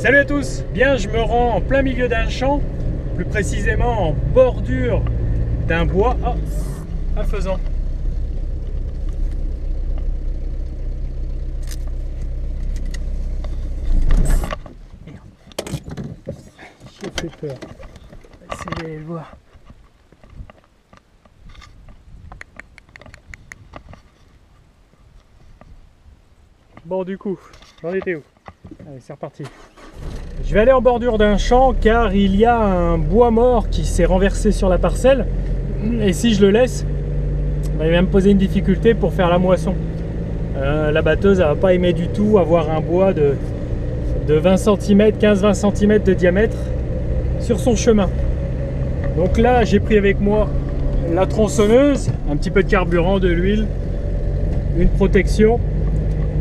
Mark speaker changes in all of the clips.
Speaker 1: Salut à tous, bien je me rends en plein milieu d'un champ, plus précisément en bordure d'un bois. Ah, un faisan. Merde. J'ai fait peur. On va essayer d'aller le voir. Bon du coup, j'en étais où? Allez, c'est reparti. Je vais aller en bordure d'un champ car il y a un bois mort qui s'est renversé sur la parcelle. Et si je le laisse, il va me poser une difficulté pour faire la moisson. La batteuse ne va pas aimer du tout avoir un bois de 20 cm, 15-20 cm de diamètre sur son chemin. Donc là, j'ai pris avec moi la tronçonneuse, un petit peu de carburant, de l'huile, une protection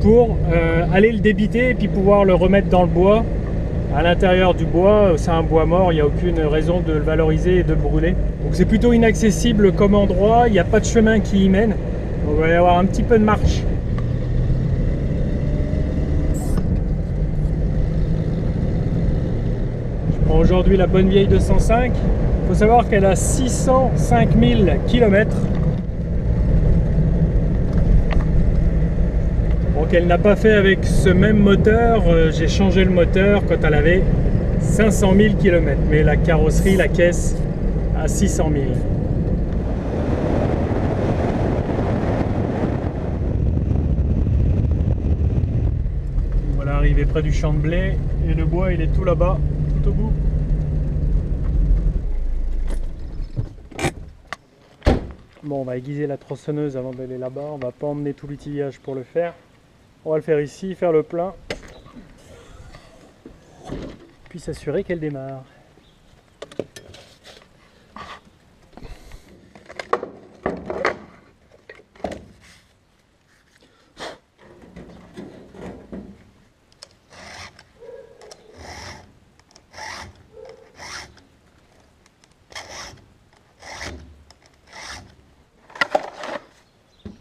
Speaker 1: pour aller le débiter et puis pouvoir le remettre dans le bois. À l'intérieur du bois, c'est un bois mort, il n'y a aucune raison de le valoriser et de le brûler. Donc c'est plutôt inaccessible comme endroit, il n'y a pas de chemin qui y mène. Donc il va y avoir un petit peu de marche. Je prends aujourd'hui la bonne vieille 205. Il faut savoir qu'elle a 605 000 km. Qu'elle n'a pas fait avec ce même moteur. J'ai changé le moteur quand elle avait 500 000 km, mais la carrosserie, la caisse à 600 000. Voilà, arrivé près du champ de blé et le bois il est tout là-bas, tout au bout. Bon, on va aiguiser la tronçonneuse avant d'aller là-bas, on va pas emmener tout l'outillage pour le faire. On va le faire ici, faire le plein, puis s'assurer qu'elle démarre.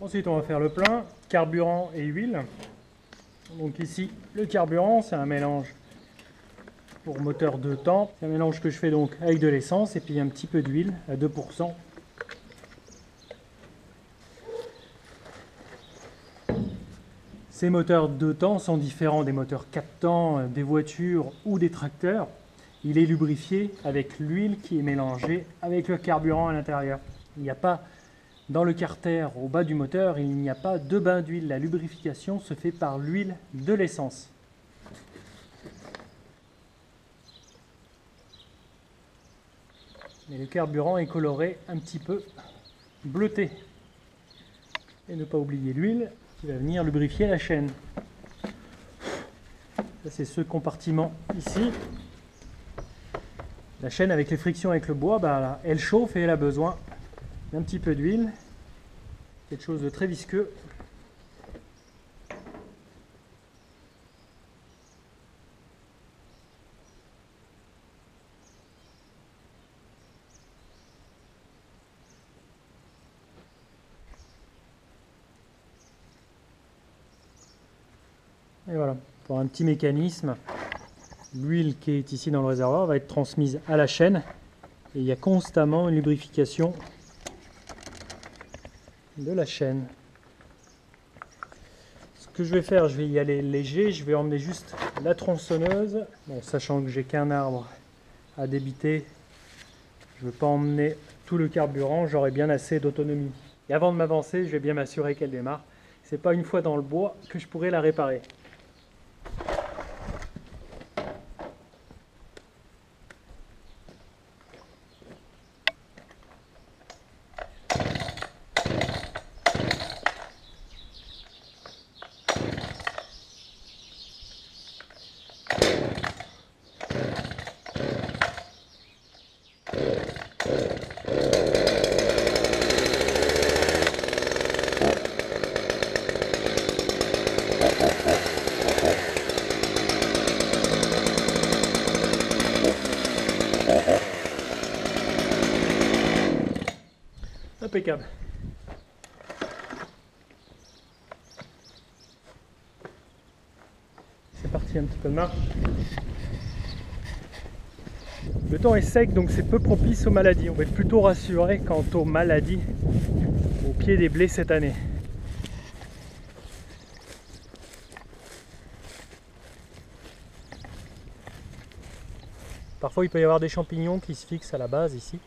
Speaker 1: Ensuite, on va faire le plein, carburant et huile. Donc ici, le carburant, c'est un mélange pour moteur 2 temps. C'est un mélange que je fais donc avec de l'essence et puis un petit peu d'huile à 2%. Ces moteurs 2 temps sont différents des moteurs 4 temps des voitures ou des tracteurs. Il est lubrifié avec l'huile qui est mélangée avec le carburant à l'intérieur. Il n'y a pas... Dans le carter, au bas du moteur, il n'y a pas de bain d'huile. La lubrification se fait par l'huile de l'essence. Et le carburant est coloré un petit peu bleuté. Et ne pas oublier l'huile qui va venir lubrifier la chaîne. Ça, c'est ce compartiment ici. La chaîne avec les frictions avec le bois, bah, elle chauffe et elle a besoin d'un petit peu d'huile, quelque chose de très visqueux. Et voilà, pour un petit mécanisme, l'huile qui est ici dans le réservoir va être transmise à la chaîne et il y a constamment une lubrification de la chaîne. Ce que je vais faire, je vais y aller léger, je vais emmener juste la tronçonneuse, bon, sachant que j'ai qu'un arbre à débiter, je ne vais pas emmener tout le carburant, j'aurai bien assez d'autonomie. Et avant de m'avancer, je vais bien m'assurer qu'elle démarre. C'est pas une fois dans le bois que je pourrai la réparer. Impeccable. C'est parti, un petit peu de marche. Le temps est sec, donc c'est peu propice aux maladies. On va être plutôt rassuré quant aux maladies au pied des blés cette année. Parfois il peut y avoir des champignons qui se fixent à la base ici,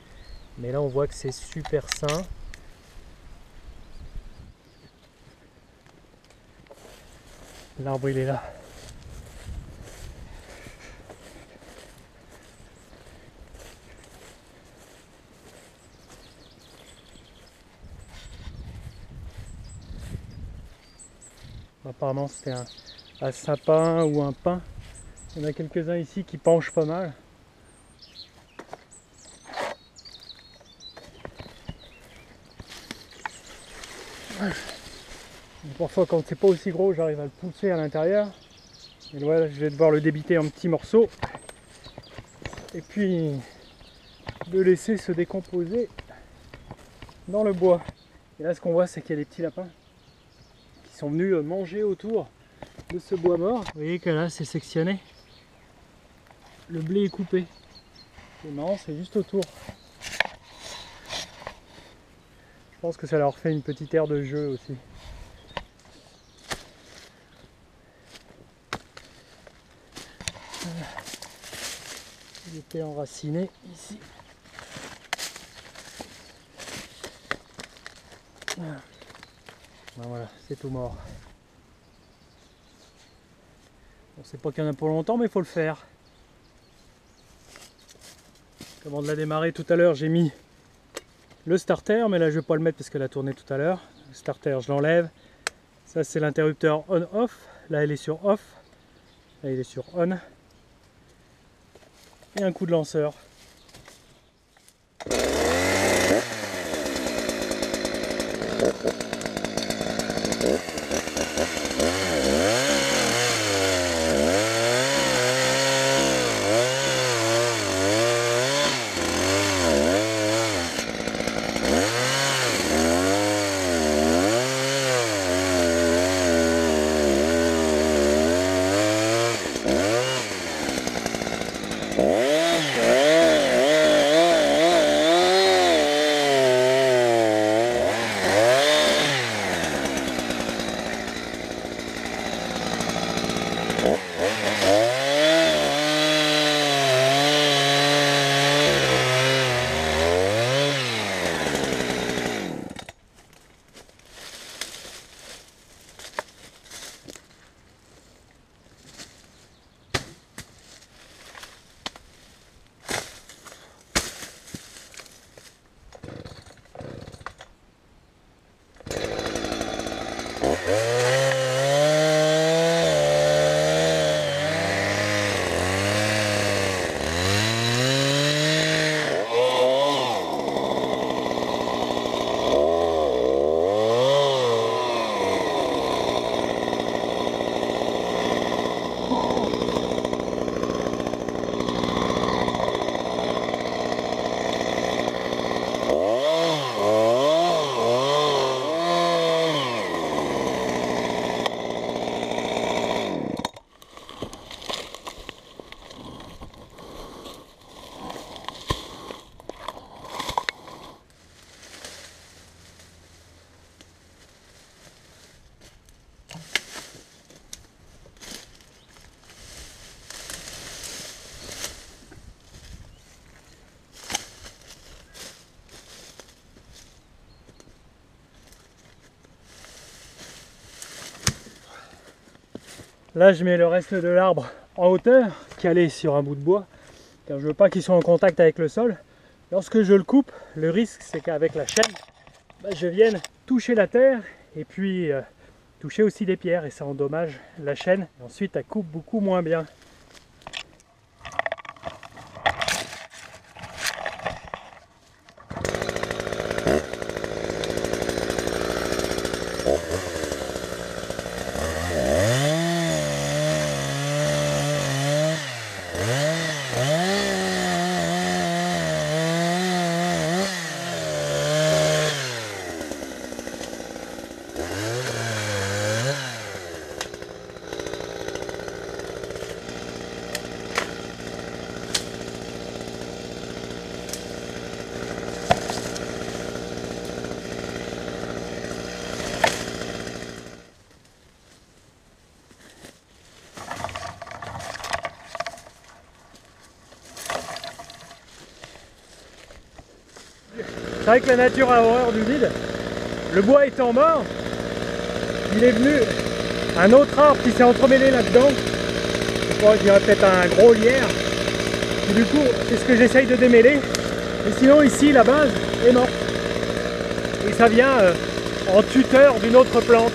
Speaker 1: mais là on voit que c'est super sain. L'arbre il est là. Apparemment c'était un sapin ou un pin. Il y en a quelques-uns ici qui penchent pas mal. Et parfois quand c'est pas aussi gros, j'arrive à le pousser à l'intérieur. Et voilà, je vais devoir le débiter en petits morceaux. Et puis le laisser se décomposer dans le bois. Et là ce qu'on voit c'est qu'il y a des petits lapins qui sont venus manger autour de ce bois mort. Vous voyez que là c'est sectionné. Le blé est coupé. C'est marrant, c'est juste autour. Je pense que ça leur fait une petite aire de jeu aussi. Voilà. Il était enraciné ici. Voilà, voilà, c'est tout mort. On sait pas qu'il y en a pour longtemps, mais il faut le faire. Avant de la démarrer tout à l'heure, j'ai mis le starter, mais là je vais pas le mettre parce qu'elle a tourné tout à l'heure. Le starter, je l'enlève. Ça c'est l'interrupteur on-off. Là il est sur off. Là il est sur on. Et un coup de lanceur. Là je mets le reste de l'arbre en hauteur, calé sur un bout de bois, car je veux pas qu'il soit en contact avec le sol. Lorsque je le coupe, le risque c'est qu'avec la chaîne, je vienne toucher la terre et puis toucher aussi des pierres, et ça endommage la chaîne. Et ensuite elle coupe beaucoup moins bien. vrai que la nature a horreur du vide. Le bois étant mort, il est venu un autre arbre qui s'est entremêlé là-dedans. Je crois qu'il y aurait peut-être un gros lierre. Et du coup, c'est ce que j'essaye de démêler. Et sinon, ici, la base est morte. Et ça vient en tuteur d'une autre plante.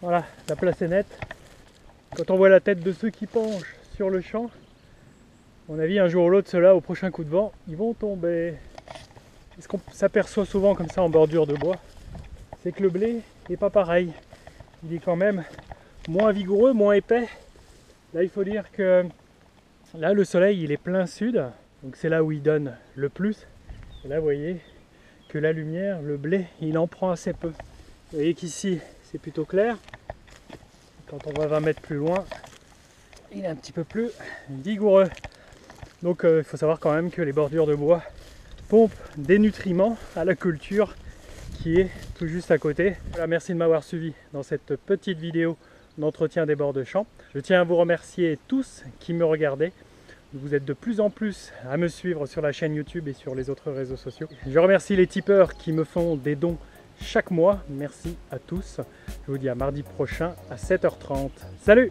Speaker 1: Voilà, la place est nette. Quand on voit la tête de ceux qui penchent sur le champ, à mon avis, un jour ou l'autre, ceux-là, au prochain coup de vent, ils vont tomber. Et ce qu'on s'aperçoit souvent comme ça en bordure de bois, c'est que le blé n'est pas pareil. Il est quand même moins vigoureux, moins épais. Là, il faut dire que là, le soleil, il est plein sud, donc c'est là où il donne le plus. Et là, vous voyez que la lumière, le blé, il en prend assez peu. Vous voyez qu'ici, c'est plutôt clair. Quand on va 20 mètres plus loin, il est un petit peu plus vigoureux. Donc il faut savoir quand même que les bordures de bois pompent des nutriments à la culture qui est tout juste à côté. Voilà, merci de m'avoir suivi dans cette petite vidéo d'entretien des bords de champ. Je tiens à vous remercier tous qui me regardez. Vous êtes de plus en plus à me suivre sur la chaîne YouTube et sur les autres réseaux sociaux. Je remercie les tipeurs qui me font des dons chaque mois. Merci à tous. Je vous dis à mardi prochain à 7h30. Salut!